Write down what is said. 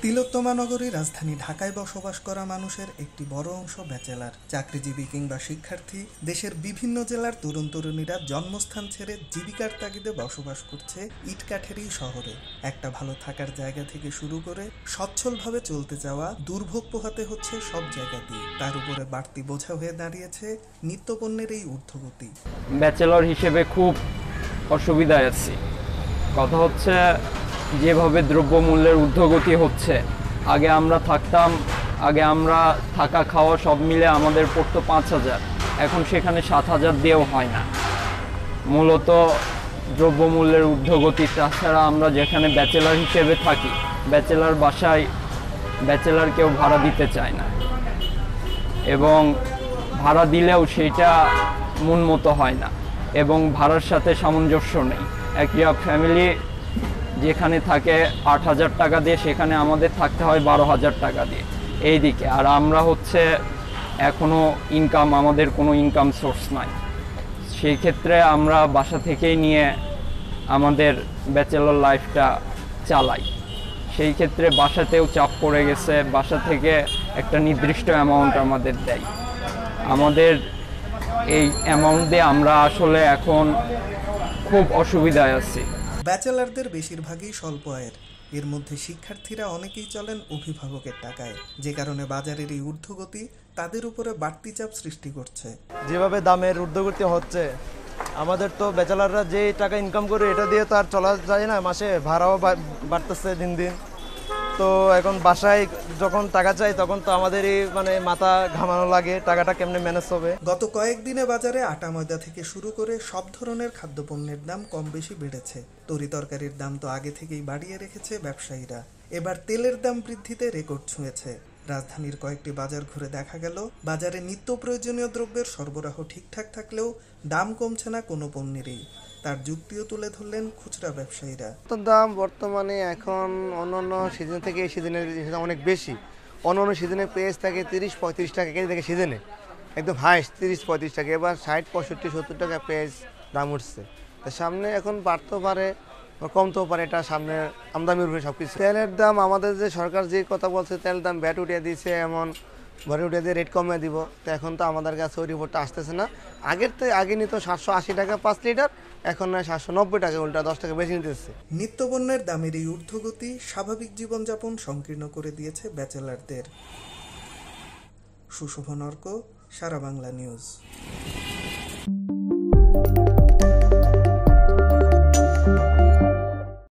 তিলোত্তমা নগরী রাজধানী ঢাকায় বসবাস করা মানুষের একটি বড় অংশ ব্যাচেলার। চাকরিজীবী কিংবা শিক্ষার্থী, দেশের বিভিন্ন জেলার তরুণ তরুণীরা জন্মস্থান ছেড়ে জীবিকার তাগিদে বসবাস করছে ইটকাঠের এই শহরে। একটা ভালো থাকার জায়গা থেকে শুরু করে সচ্ছলভাবে চলতে যাওয়া দুর্ভোগ পোহাতে হচ্ছে সব জায়গাতেই। তার উপরে বাড়তি বোঝা হয়ে দাঁড়িয়েছে নিত্যপণ্যের এই ঊর্ধ্বগতি। ব্যাচেলর হিসেবে খুব অসুবিধায় আছি। কথা হচ্ছে, যেভাবে দ্রব্যমূল্যের ঊর্ধ্বগতি হচ্ছে, আগে আমরা থাকা খাওয়া সব মিলে আমাদের পড়তো 5,000, এখন সেখানে 7,000 দিয়েও হয় না। মূলত দ্রব্যমূল্যের ঊর্ধ্বগতি। তাছাড়া আমরা যেখানে ব্যাচেলর হিসেবে থাকি, ব্যাচেলর বাসায় ব্যাচেলর কেউ ভাড়া দিতে চায় না, এবং ভাড়া দিলেও সেইটা মন মতো হয় না, এবং ভাড়ার সাথে সামঞ্জস্য নেই। একটা ফ্যামিলি যেখানে থাকে 8,000 টাকা দিয়ে, সেখানে আমাদের থাকতে হয় 12,000 টাকা দিয়ে এই দিকে। আর আমরা হচ্ছে এখনও আমাদের কোনো ইনকাম সোর্স নাই। সেই ক্ষেত্রে আমরা বাসা থেকেই নিয়ে আমাদের ব্যাচেলর লাইফটা চালাই। সেই ক্ষেত্রে বাসাতেও চাপ পড়ে গেছে, বাসা থেকে একটা নির্দিষ্ট অ্যামাউন্ট আমাদের দেয়। আমাদের এই অ্যামাউন্ট দিয়ে আমরা আসলে এখন খুব অসুবিধায় আছি। ব্যাচেলারদের বেশিরভাগই স্বল্প আয়ের। এর মধ্যে শিক্ষার্থীরা অনেকেই চলেন অভিভাবকের টাকায়, যে কারণে বাজারের এই ঊর্ধ্বগতি তাদের উপরে বাড়তি চাপ সৃষ্টি করছে। যেভাবে দামের ঊর্ধ্বগতি হচ্ছে, আমাদের তো ব্যাচেলাররা যে টাকা ইনকাম করে এটা দিয়ে তো আর চলা যায় না, মাসে ভাড়াও বাড়তেছে দিন দিন। তো এখন বাসায় যখন টাকা চাই, তখন তো আমাদেরই মাথা ঘামানো লাগে, টাকাটা কেমনে ম্যানেজ হবে। গত কয়েকদিনে বাজারে আটা ময়দা থেকে শুরু করে সব ধরনের খাদ্যপণ্যের দাম কম বেশি বেড়েছে। তরিতরকারির দাম তো আগে থেকেই বাড়িয়ে রেখেছে ব্যবসায়ীরা। এবার তেলের দাম বৃদ্ধিতে রেকর্ড ছুঁয়েছে। রাজধানীর কয়েকটি বাজার ঘুরে দেখা গেল, বাজারে নিত্য প্রয়োজনীয় দ্রব্যের সরবরাহ ঠিকঠাক থাকলেও দাম কমছে না কোনো পণ্যেরই। তার যুক্তিও তুলে ধরলেন খুচরা ব্যবসায়ীরা। দাম বর্তমানে এখন অন্যান্য সিজন থেকে এই সিজনের অনেক বেশি। অন্যান্য সিজনে পেঁয়াজ থাকে 30-35 টাকা কেজি থেকে, সিজনে একদম হাইস্ট 30-35 টাকা। এবার 60-65-70 টাকা পেঁয়াজ দাম উঠছে। তো সামনে এখন বাড়তেও পারে বা কমতেও পারে, এটা সামনে আমদানির উপরে সব কিছু। তেলের দাম আমাদের যে সরকার যে কথা বলছে, তেল দাম ব্যাট উঠিয়ে দিয়েছে, এমন ভরে উঠে দিয়ে রেট কমিয়ে দিব। তো এখন তো আমাদের কাছে ওই রিপোর্টটা আসতেছে না। আগে নিত 780 টাকা 5 লিটার, এখন নয় 790 টাকা, উল্টা 10 টাকা বেশি নিতেছে। নিত্যপণ্যের দামের এই ঊর্ধ্বগতি স্বাভাবিক জীবনযাপন সংকীর্ণ করে দিয়েছে ব্যাচেলারদের। সুশোভন অর্ক, সারা বাংলা নিউজ।